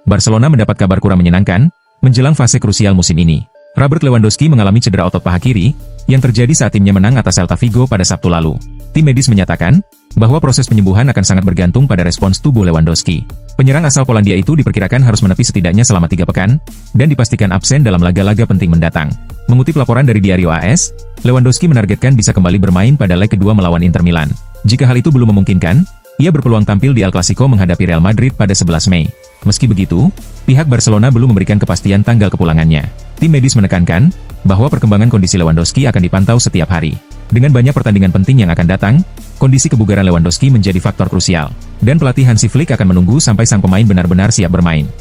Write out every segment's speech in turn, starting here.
Barcelona mendapat kabar kurang menyenangkan menjelang fase krusial musim ini. Robert Lewandowski mengalami cedera otot paha kiri yang terjadi saat timnya menang atas Celta Vigo pada Sabtu lalu. Tim medis menyatakan bahwa proses penyembuhan akan sangat bergantung pada respons tubuh Lewandowski. Penyerang asal Polandia itu diperkirakan harus menepi setidaknya selama 3 pekan dan dipastikan absen dalam laga-laga penting mendatang. Mengutip laporan dari Diario AS, Lewandowski menargetkan bisa kembali bermain pada leg kedua melawan Inter Milan. Jika hal itu belum memungkinkan, ia berpeluang tampil di El Clasico menghadapi Real Madrid pada 11 Mei. Meski begitu, pihak Barcelona belum memberikan kepastian tanggal kepulangannya. Tim medis menekankan bahwa perkembangan kondisi Lewandowski akan dipantau setiap hari. Dengan banyak pertandingan penting yang akan datang, kondisi kebugaran Lewandowski menjadi faktor krusial, dan pelatih Hansi Flick akan menunggu sampai sang pemain benar-benar siap bermain.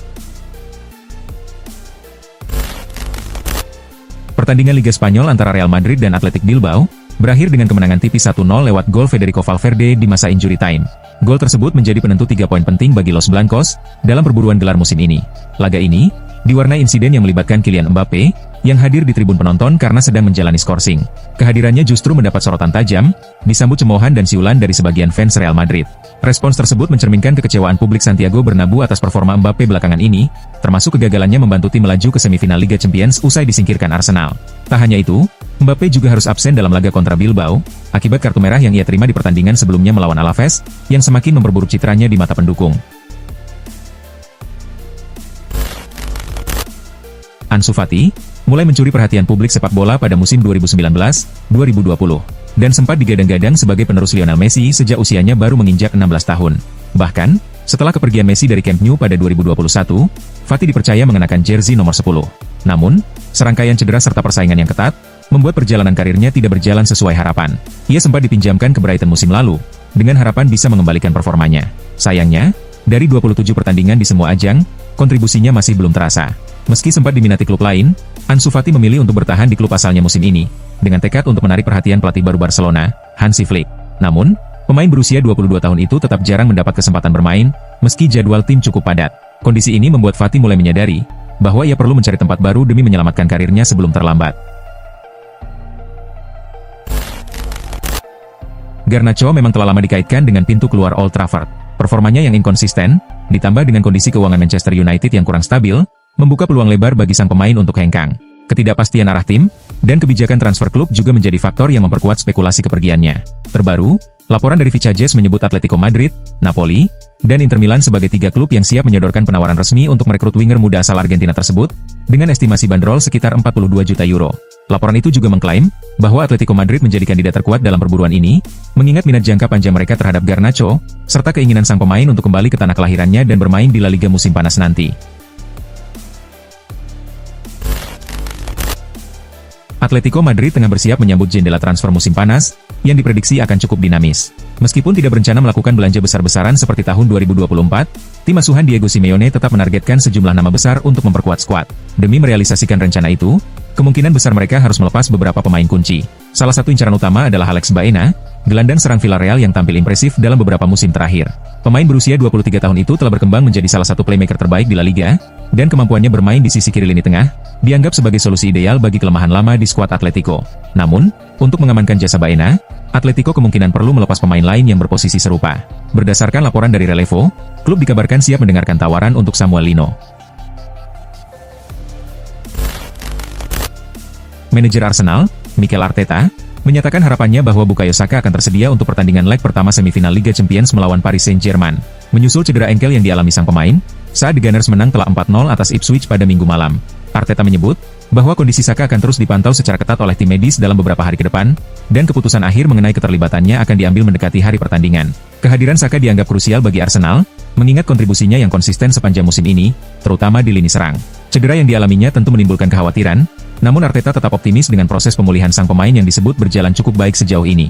Pertandingan Liga Spanyol antara Real Madrid dan Athletic Bilbao berakhir dengan kemenangan tipis 1-0 lewat gol Federico Valverde di masa injury time. Gol tersebut menjadi penentu 3 poin penting bagi Los Blancos dalam perburuan gelar musim ini. Laga ini diwarnai insiden yang melibatkan Kylian Mbappe yang hadir di tribun penonton karena sedang menjalani skorsing. Kehadirannya justru mendapat sorotan tajam, disambut cemoohan dan siulan dari sebagian fans Real Madrid. Respons tersebut mencerminkan kekecewaan publik Santiago Bernabeu atas performa Mbappe belakangan ini, termasuk kegagalannya membantu tim melaju ke semifinal Liga Champions usai disingkirkan Arsenal. Tak hanya itu, Mbappe juga harus absen dalam laga kontra Bilbao, akibat kartu merah yang ia terima di pertandingan sebelumnya melawan Alaves, yang semakin memperburuk citranya di mata pendukung. Ansu Fati mulai mencuri perhatian publik sepak bola pada musim 2019-2020, dan sempat digadang-gadang sebagai penerus Lionel Messi sejak usianya baru menginjak 16 tahun. Bahkan, setelah kepergian Messi dari Camp Nou pada 2021, Fati dipercaya mengenakan jersey nomor 10. Namun, serangkaian cedera serta persaingan yang ketat membuat perjalanan karirnya tidak berjalan sesuai harapan. Ia sempat dipinjamkan ke Brighton musim lalu, dengan harapan bisa mengembalikan performanya. Sayangnya, dari 27 pertandingan di semua ajang, kontribusinya masih belum terasa. Meski sempat diminati klub lain, Ansu Fati memilih untuk bertahan di klub asalnya musim ini, dengan tekad untuk menarik perhatian pelatih baru Barcelona, Hansi Flick. Namun, pemain berusia 22 tahun itu tetap jarang mendapat kesempatan bermain, meski jadwal tim cukup padat. Kondisi ini membuat Fati mulai menyadari bahwa ia perlu mencari tempat baru demi menyelamatkan karirnya sebelum terlambat. Garnacho memang telah lama dikaitkan dengan pintu keluar Old Trafford. Performanya yang inkonsisten, ditambah dengan kondisi keuangan Manchester United yang kurang stabil, membuka peluang lebar bagi sang pemain untuk hengkang. Ketidakpastian arah tim, dan kebijakan transfer klub juga menjadi faktor yang memperkuat spekulasi kepergiannya. Terbaru, laporan dari Vicajes menyebut Atletico Madrid, Napoli, dan Inter Milan sebagai 3 klub yang siap menyodorkan penawaran resmi untuk merekrut winger muda asal Argentina tersebut, dengan estimasi bandrol sekitar 42 juta euro. Laporan itu juga mengklaim bahwa Atletico Madrid menjadi kandidat terkuat dalam perburuan ini, mengingat minat jangka panjang mereka terhadap Garnacho, serta keinginan sang pemain untuk kembali ke tanah kelahirannya dan bermain di La Liga musim panas nanti. Atletico Madrid tengah bersiap menyambut jendela transfer musim panas, yang diprediksi akan cukup dinamis. Meskipun tidak berencana melakukan belanja besar-besaran seperti tahun 2024, tim asuhan Diego Simeone tetap menargetkan sejumlah nama besar untuk memperkuat skuad. Demi merealisasikan rencana itu, kemungkinan besar mereka harus melepas beberapa pemain kunci. Salah satu incaran utama adalah Alex Baena, gelandang serang Villarreal yang tampil impresif dalam beberapa musim terakhir. Pemain berusia 23 tahun itu telah berkembang menjadi salah satu playmaker terbaik di La Liga, dan kemampuannya bermain di sisi kiri lini tengah, dianggap sebagai solusi ideal bagi kelemahan lama di skuad Atletico. Namun, untuk mengamankan jasa Baena, Atletico kemungkinan perlu melepas pemain lain yang berposisi serupa. Berdasarkan laporan dari Relevo, klub dikabarkan siap mendengarkan tawaran untuk Samuel Lino. Manajer Arsenal, Mikel Arteta, menyatakan harapannya bahwa Bukayo Saka akan tersedia untuk pertandingan leg pertama semifinal Liga Champions melawan Paris Saint-Germain. Menyusul cedera engkel yang dialami sang pemain, saat The Gunners menang telak 4-0 atas Ipswich pada Minggu malam. Arteta menyebut bahwa kondisi Saka akan terus dipantau secara ketat oleh tim medis dalam beberapa hari ke depan, dan keputusan akhir mengenai keterlibatannya akan diambil mendekati hari pertandingan. Kehadiran Saka dianggap krusial bagi Arsenal, mengingat kontribusinya yang konsisten sepanjang musim ini, terutama di lini serang. Cedera yang dialaminya tentu menimbulkan kekhawatiran, namun Arteta tetap optimis dengan proses pemulihan sang pemain yang disebut berjalan cukup baik sejauh ini.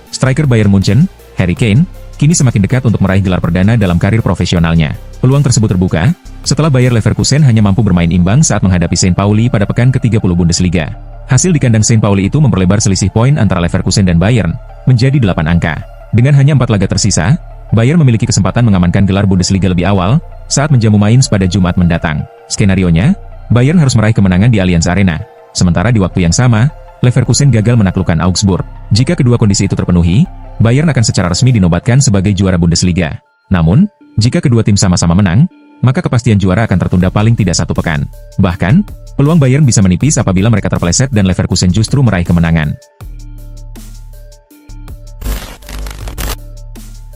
Striker Bayern Munchen, Harry Kane, kini semakin dekat untuk meraih gelar perdana dalam karir profesionalnya. Peluang tersebut terbuka setelah Bayer Leverkusen hanya mampu bermain imbang saat menghadapi St. Pauli pada pekan ke-30 Bundesliga. Hasil di kandang St. Pauli itu memperlebar selisih poin antara Leverkusen dan Bayern menjadi 8 angka. Dengan hanya 4 laga tersisa, Bayern memiliki kesempatan mengamankan gelar Bundesliga lebih awal saat menjamu Mainz pada Jumat mendatang. Skenarionya, Bayern harus meraih kemenangan di Allianz Arena. Sementara di waktu yang sama, Leverkusen gagal menaklukkan Augsburg. Jika kedua kondisi itu terpenuhi, Bayern akan secara resmi dinobatkan sebagai juara Bundesliga. Namun, jika kedua tim sama-sama menang, maka kepastian juara akan tertunda paling tidak 1 pekan. Bahkan, peluang Bayern bisa menipis apabila mereka terpeleset dan Leverkusen justru meraih kemenangan.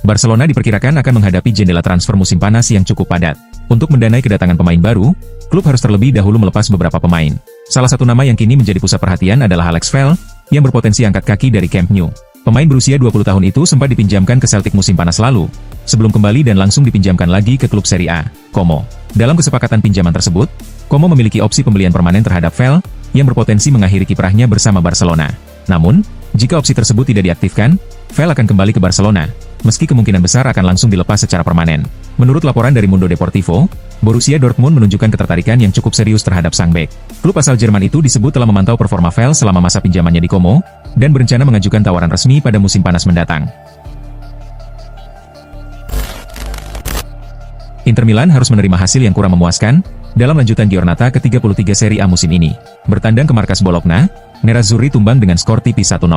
Barcelona diperkirakan akan menghadapi jendela transfer musim panas yang cukup padat. Untuk mendanai kedatangan pemain baru, klub harus terlebih dahulu melepas beberapa pemain. Salah satu nama yang kini menjadi pusat perhatian adalah Alex Fel, yang berpotensi angkat kaki dari Camp Nou. Pemain berusia 20 tahun itu sempat dipinjamkan ke Celtic musim panas lalu, sebelum kembali dan langsung dipinjamkan lagi ke klub Serie A, Como. Dalam kesepakatan pinjaman tersebut, Como memiliki opsi pembelian permanen terhadap Fel, yang berpotensi mengakhiri kiprahnya bersama Barcelona. Namun, jika opsi tersebut tidak diaktifkan, Fel akan kembali ke Barcelona, meski kemungkinan besar akan langsung dilepas secara permanen. Menurut laporan dari Mundo Deportivo, Borussia Dortmund menunjukkan ketertarikan yang cukup serius terhadap sang bek. Klub asal Jerman itu disebut telah memantau performa Fel selama masa pinjamannya di Como, dan berencana mengajukan tawaran resmi pada musim panas mendatang. Inter Milan harus menerima hasil yang kurang memuaskan dalam lanjutan Giornata ke-33 Serie A musim ini. Bertandang ke markas Bologna, Nerazzurri tumbang dengan skor tipis 1-0.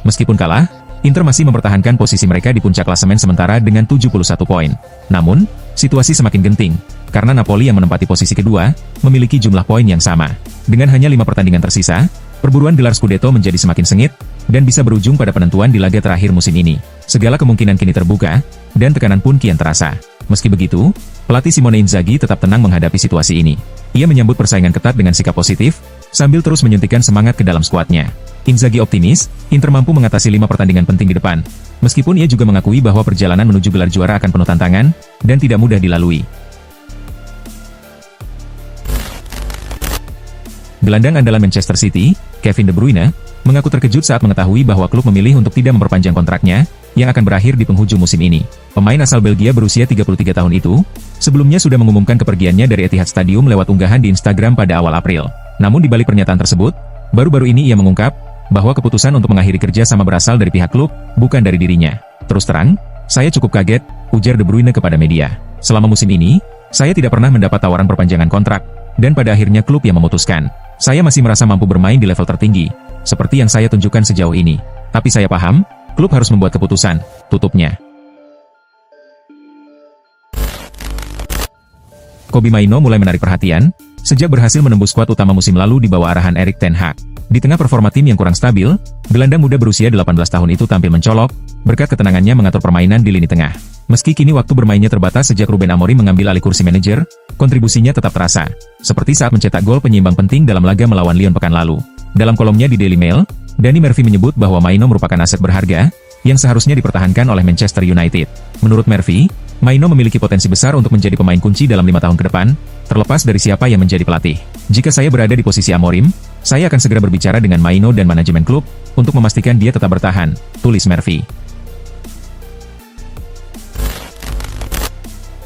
Meskipun kalah, Inter masih mempertahankan posisi mereka di puncak klasemen sementara dengan 71 poin. Namun, situasi semakin genting, karena Napoli yang menempati posisi kedua, memiliki jumlah poin yang sama. Dengan hanya 5 pertandingan tersisa, perburuan gelar Scudetto menjadi semakin sengit, dan bisa berujung pada penentuan di laga terakhir musim ini. Segala kemungkinan kini terbuka, dan tekanan pun kian terasa. Meski begitu, pelatih Simone Inzaghi tetap tenang menghadapi situasi ini. Ia menyambut persaingan ketat dengan sikap positif, sambil terus menyuntikkan semangat ke dalam skuadnya. Inzaghi optimis, Inter mampu mengatasi 5 pertandingan penting di depan. Meskipun ia juga mengakui bahwa perjalanan menuju gelar juara akan penuh tantangan, dan tidak mudah dilalui. Gelandang andalan Manchester City, Kevin De Bruyne, mengaku terkejut saat mengetahui bahwa klub memilih untuk tidak memperpanjang kontraknya, yang akan berakhir di penghujung musim ini. Pemain asal Belgia berusia 33 tahun itu, sebelumnya sudah mengumumkan kepergiannya dari Etihad Stadium lewat unggahan di Instagram pada awal April. Namun di balik pernyataan tersebut, baru-baru ini ia mengungkap bahwa keputusan untuk mengakhiri kerja sama berasal dari pihak klub, bukan dari dirinya. Terus terang, saya cukup kaget, ujar De Bruyne kepada media. Selama musim ini, saya tidak pernah mendapat tawaran perpanjangan kontrak, dan pada akhirnya klub yang memutuskan. Saya masih merasa mampu bermain di level tertinggi, seperti yang saya tunjukkan sejauh ini. Tapi saya paham, klub harus membuat keputusan, tutupnya. Kobbie Mainoo mulai menarik perhatian, sejak berhasil menembus skuad utama musim lalu di bawah arahan Erik ten Hag. Di tengah performa tim yang kurang stabil, gelandang muda berusia 18 tahun itu tampil mencolok, berkat ketenangannya mengatur permainan di lini tengah. Meski kini waktu bermainnya terbatas sejak Ruben Amorim mengambil alih kursi manajer, kontribusinya tetap terasa. Seperti saat mencetak gol penyeimbang penting dalam laga melawan Lyon pekan lalu. Dalam kolomnya di Daily Mail, Danny Murphy menyebut bahwa Mainoo merupakan aset berharga, yang seharusnya dipertahankan oleh Manchester United. Menurut Murphy, Mainoo memiliki potensi besar untuk menjadi pemain kunci dalam 5 tahun ke depan, terlepas dari siapa yang menjadi pelatih. Jika saya berada di posisi Amorim, saya akan segera berbicara dengan Mainoo dan manajemen klub, untuk memastikan dia tetap bertahan, tulis Murphy.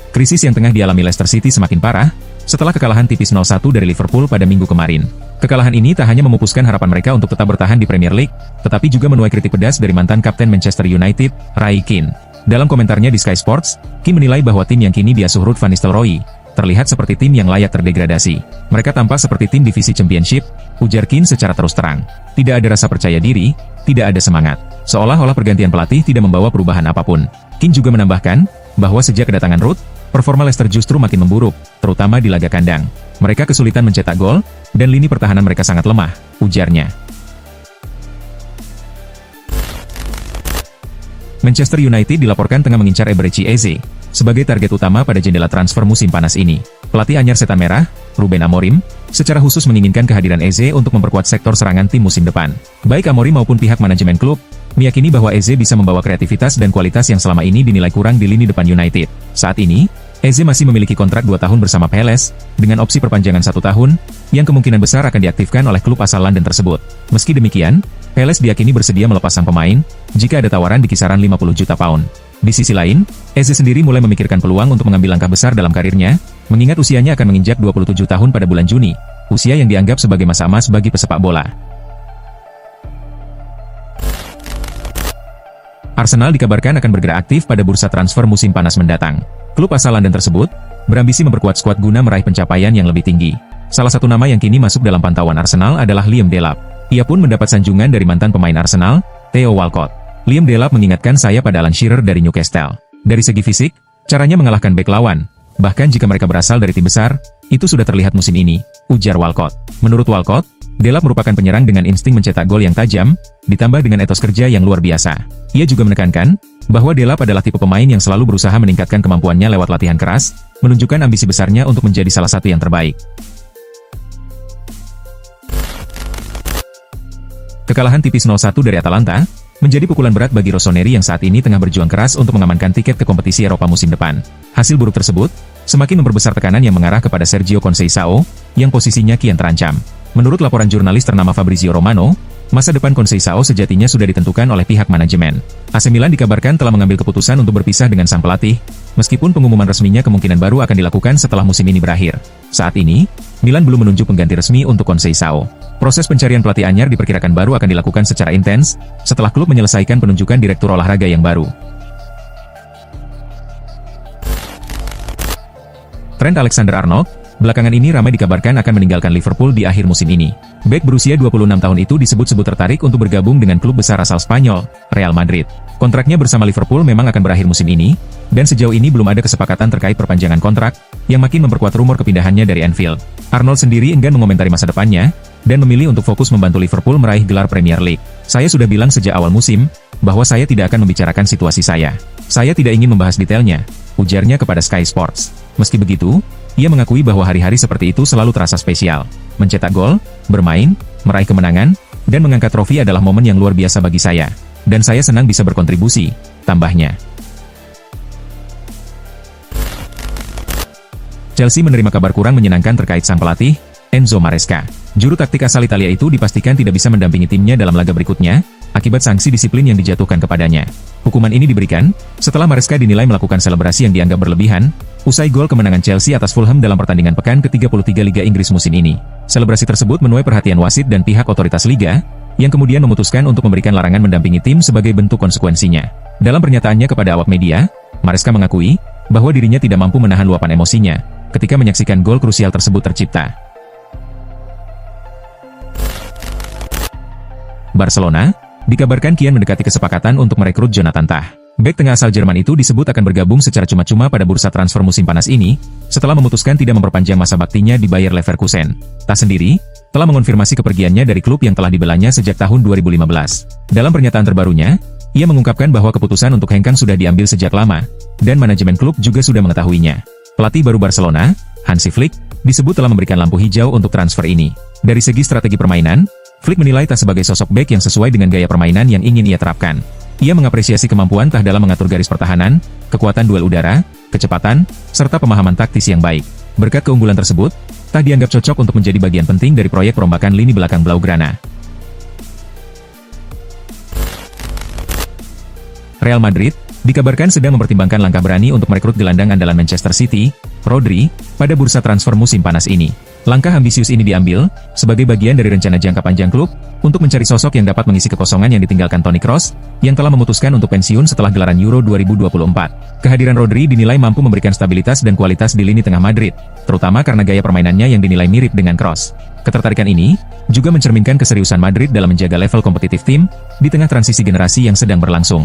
Krisis yang tengah dialami Leicester City semakin parah, setelah kekalahan tipis 0-1 dari Liverpool pada minggu kemarin. Kekalahan ini tak hanya memupuskan harapan mereka untuk tetap bertahan di Premier League, tetapi juga menuai kritik pedas dari mantan kapten Manchester United, Roy Keane. Dalam komentarnya di Sky Sports, Keane menilai bahwa tim yang kini diasuh Ruud van Nistelrooy terlihat seperti tim yang layak terdegradasi. Mereka tampak seperti tim divisi Championship, ujar Keane secara terus terang. Tidak ada rasa percaya diri, tidak ada semangat. Seolah-olah pergantian pelatih tidak membawa perubahan apapun. Keane juga menambahkan bahwa sejak kedatangan Ruud, performa Leicester justru makin memburuk, terutama di laga kandang. Mereka kesulitan mencetak gol, dan lini pertahanan mereka sangat lemah, ujarnya. Manchester United dilaporkan tengah mengincar Eberechi Eze sebagai target utama pada jendela transfer musim panas ini. Pelatih anyar Setan Merah, Ruben Amorim, secara khusus menginginkan kehadiran Eze untuk memperkuat sektor serangan tim musim depan. Baik Amorim maupun pihak manajemen klub meyakini bahwa Eze bisa membawa kreativitas dan kualitas yang selama ini dinilai kurang di lini depan United. Saat ini, Eze masih memiliki kontrak 2 tahun bersama Palace, dengan opsi perpanjangan 1 tahun, yang kemungkinan besar akan diaktifkan oleh klub asal London tersebut. Meski demikian, Palace diyakini bersedia melepas sang pemain, jika ada tawaran di kisaran 50 juta pound. Di sisi lain, Eze sendiri mulai memikirkan peluang untuk mengambil langkah besar dalam karirnya, mengingat usianya akan menginjak 27 tahun pada bulan Juni, usia yang dianggap sebagai masa emas bagi pesepak bola. Arsenal dikabarkan akan bergerak aktif pada bursa transfer musim panas mendatang. Klub asal London tersebut berambisi memperkuat skuad guna meraih pencapaian yang lebih tinggi. Salah satu nama yang kini masuk dalam pantauan Arsenal adalah Liam Delap. Ia pun mendapat sanjungan dari mantan pemain Arsenal, Theo Walcott. Liam Delap mengingatkan saya pada Alan Shearer dari Newcastle. Dari segi fisik, caranya mengalahkan bek lawan. Bahkan jika mereka berasal dari tim besar, itu sudah terlihat musim ini, ujar Walcott. Menurut Walcott, Delap merupakan penyerang dengan insting mencetak gol yang tajam, ditambah dengan etos kerja yang luar biasa. Ia juga menekankan bahwa Delap adalah tipe pemain yang selalu berusaha meningkatkan kemampuannya lewat latihan keras, menunjukkan ambisi besarnya untuk menjadi salah satu yang terbaik. Kekalahan tipis 0-1 dari Atalanta menjadi pukulan berat bagi Rossoneri yang saat ini tengah berjuang keras untuk mengamankan tiket ke kompetisi Eropa musim depan. Hasil buruk tersebut semakin memperbesar tekanan yang mengarah kepada Sergio Conceição, yang posisinya kian terancam. Menurut laporan jurnalis ternama Fabrizio Romano, masa depan Conceição sejatinya sudah ditentukan oleh pihak manajemen. AC Milan dikabarkan telah mengambil keputusan untuk berpisah dengan sang pelatih, meskipun pengumuman resminya kemungkinan baru akan dilakukan setelah musim ini berakhir. Saat ini, Milan belum menunjuk pengganti resmi untuk Conceição. Proses pencarian pelatih anyar diperkirakan baru akan dilakukan secara intens, setelah klub menyelesaikan penunjukan direktur olahraga yang baru. Trent Alexander-Arnold belakangan ini ramai dikabarkan akan meninggalkan Liverpool di akhir musim ini. Bek berusia 26 tahun itu disebut-sebut tertarik untuk bergabung dengan klub besar asal Spanyol, Real Madrid. Kontraknya bersama Liverpool memang akan berakhir musim ini, dan sejauh ini belum ada kesepakatan terkait perpanjangan kontrak, yang makin memperkuat rumor kepindahannya dari Anfield. Arnold sendiri enggan mengomentari masa depannya, dan memilih untuk fokus membantu Liverpool meraih gelar Premier League. Saya sudah bilang sejak awal musim, bahwa saya tidak akan membicarakan situasi saya. Saya tidak ingin membahas detailnya, ujarnya kepada Sky Sports. Meski begitu, ia mengakui bahwa hari-hari seperti itu selalu terasa spesial. Mencetak gol, bermain, meraih kemenangan, dan mengangkat trofi adalah momen yang luar biasa bagi saya. Dan saya senang bisa berkontribusi, tambahnya. Chelsea menerima kabar kurang menyenangkan terkait sang pelatih, Enzo Maresca. Juru taktik asal Italia itu dipastikan tidak bisa mendampingi timnya dalam laga berikutnya, akibat sanksi disiplin yang dijatuhkan kepadanya. Hukuman ini diberikan setelah Maresca dinilai melakukan selebrasi yang dianggap berlebihan, usai gol kemenangan Chelsea atas Fulham dalam pertandingan pekan ke-33 Liga Inggris musim ini. Selebrasi tersebut menuai perhatian wasit dan pihak otoritas Liga, yang kemudian memutuskan untuk memberikan larangan mendampingi tim sebagai bentuk konsekuensinya. Dalam pernyataannya kepada awak media, Maresca mengakui bahwa dirinya tidak mampu menahan luapan emosinya ketika menyaksikan gol krusial tersebut tercipta. Barcelona dikabarkan kian mendekati kesepakatan untuk merekrut Jonathan Tah. Bek tengah asal Jerman itu disebut akan bergabung secara cuma-cuma pada bursa transfer musim panas ini, setelah memutuskan tidak memperpanjang masa baktinya di Bayer Leverkusen. Tah sendiri telah mengonfirmasi kepergiannya dari klub yang telah dibelanya sejak tahun 2015. Dalam pernyataan terbarunya, ia mengungkapkan bahwa keputusan untuk hengkang sudah diambil sejak lama, dan manajemen klub juga sudah mengetahuinya. Pelatih baru Barcelona, Hansi Flick, disebut telah memberikan lampu hijau untuk transfer ini. Dari segi strategi permainan, Flick menilai Tah sebagai sosok bek yang sesuai dengan gaya permainan yang ingin ia terapkan. Ia mengapresiasi kemampuan Tah dalam mengatur garis pertahanan, kekuatan duel udara, kecepatan, serta pemahaman taktis yang baik. Berkat keunggulan tersebut, Tah dianggap cocok untuk menjadi bagian penting dari proyek perombakan lini belakang Blaugrana. Real Madrid dikabarkan sedang mempertimbangkan langkah berani untuk merekrut gelandang andalan Manchester City, Rodri, pada bursa transfer musim panas ini. Langkah ambisius ini diambil sebagai bagian dari rencana jangka panjang klub untuk mencari sosok yang dapat mengisi kekosongan yang ditinggalkan Toni Kroos, yang telah memutuskan untuk pensiun setelah gelaran Euro 2024. Kehadiran Rodri dinilai mampu memberikan stabilitas dan kualitas di lini tengah Madrid, terutama karena gaya permainannya yang dinilai mirip dengan Kroos. Ketertarikan ini juga mencerminkan keseriusan Madrid dalam menjaga level kompetitif tim di tengah transisi generasi yang sedang berlangsung.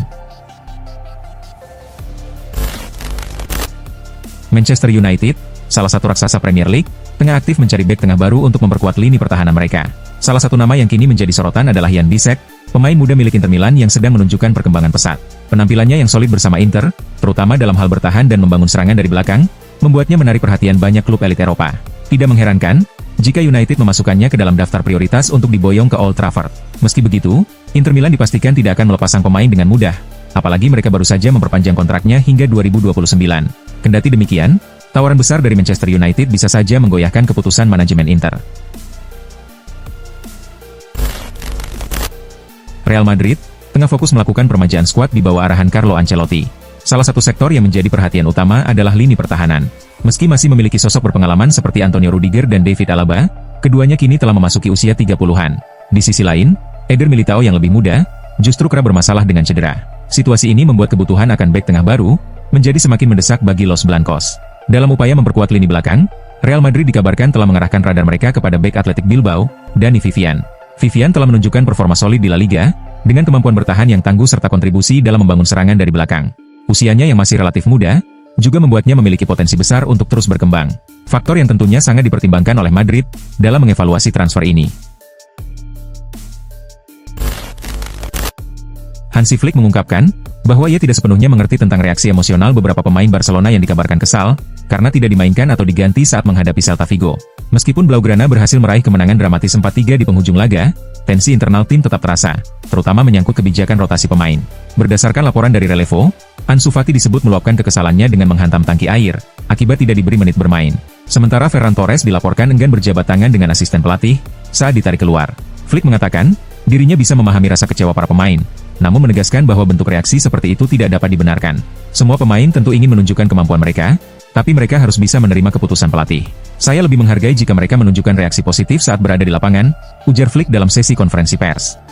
Manchester United, salah satu raksasa Premier League, tengah aktif mencari bek tengah baru untuk memperkuat lini pertahanan mereka. Salah satu nama yang kini menjadi sorotan adalah Jan Bisek, pemain muda milik Inter Milan yang sedang menunjukkan perkembangan pesat. Penampilannya yang solid bersama Inter, terutama dalam hal bertahan dan membangun serangan dari belakang, membuatnya menarik perhatian banyak klub elit Eropa. Tidak mengherankan jika United memasukkannya ke dalam daftar prioritas untuk diboyong ke Old Trafford. Meski begitu, Inter Milan dipastikan tidak akan melepas sang pemain dengan mudah, apalagi mereka baru saja memperpanjang kontraknya hingga 2029. Kendati demikian, tawaran besar dari Manchester United bisa saja menggoyahkan keputusan manajemen Inter. Real Madrid tengah fokus melakukan permajaan skuad di bawah arahan Carlo Ancelotti. Salah satu sektor yang menjadi perhatian utama adalah lini pertahanan. Meski masih memiliki sosok berpengalaman seperti Antonio Rudiger dan David Alaba, keduanya kini telah memasuki usia 30-an. Di sisi lain, Eder Militao yang lebih muda justru kerap bermasalah dengan cedera. Situasi ini membuat kebutuhan akan bek tengah baru menjadi semakin mendesak bagi Los Blancos. Dalam upaya memperkuat lini belakang, Real Madrid dikabarkan telah mengarahkan radar mereka kepada bek Athletic Bilbao, Dani Vivian. Vivian telah menunjukkan performa solid di La Liga, Dengan kemampuan bertahan yang tangguh serta kontribusi dalam membangun serangan dari belakang, usianya yang masih relatif muda, juga membuatnya memiliki potensi besar untuk terus berkembang. Faktor yang tentunya sangat dipertimbangkan oleh Madrid dalam mengevaluasi transfer ini. Hansi Flick mengungkapkan bahwa ia tidak sepenuhnya mengerti tentang reaksi emosional beberapa pemain Barcelona yang dikabarkan kesal karena tidak dimainkan atau diganti saat menghadapi Celta Vigo. Meskipun Blaugrana berhasil meraih kemenangan dramatis 4-3 di penghujung laga, tensi internal tim tetap terasa, terutama menyangkut kebijakan rotasi pemain. Berdasarkan laporan dari Relevo, Ansu Fati disebut meluapkan kekesalannya dengan menghantam tangki air akibat tidak diberi menit bermain. Sementara Ferran Torres dilaporkan enggan berjabat tangan dengan asisten pelatih saat ditarik keluar. Flick mengatakan, dirinya bisa memahami rasa kecewa para pemain, namun menegaskan bahwa bentuk reaksi seperti itu tidak dapat dibenarkan. Semua pemain tentu ingin menunjukkan kemampuan mereka, tapi mereka harus bisa menerima keputusan pelatih. Saya lebih menghargai jika mereka menunjukkan reaksi positif saat berada di lapangan, ujar Flick dalam sesi konferensi pers.